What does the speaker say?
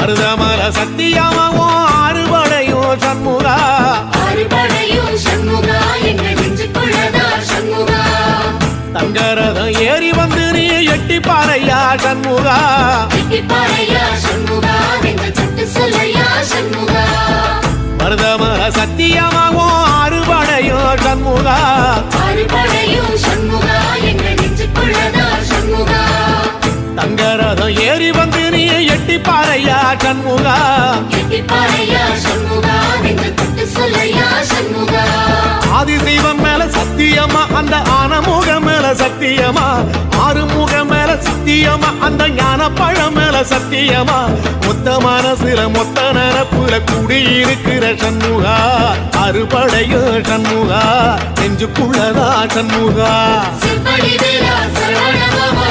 மருதமர சத்தியமாவும் ஆறுபடையும் சண்முகா ஆறுபடையும் சண்முகா எங்கள் நெஞ்சுக்குள்ளதா சண்முகா தங்கரதம் ஏறி வந்து நீ எட்டி பாறையா சண்முகா எட்டி பாறையா சண்முகா எங்கள் சட்டு சொல்லையா சண்முகா மருதமர சத்தியமாவும் ஆறுபடையும் சண்முகா ஆறுபடையும் சண்முகா எங்கள் நெஞ்சுக்குள்ளதா சண்முகா தங்கரதம் ஏறி வந்து நீ எட்டி பாறையா சண்முகா எட்டி பாறையா சண்முகா எங்கள் சட்டு சொல்லையா சண்முகா ஆதிசைவம் மேல சத்தியமா அந்த ஆனமுகம் மேல சத்தியமா ஆறுமுகம் மேல சத்தியமா அந்த ஞான பழம் மேல சத்தியமா மொத்த மனசுல மொத்த நரப்புல குடியிருக்கிற சண்முகா அறுபடையும் சண்முகா நெஞ்சுக்குள்ளதா சண்முகா சிற்படி வீரா சரவண பவா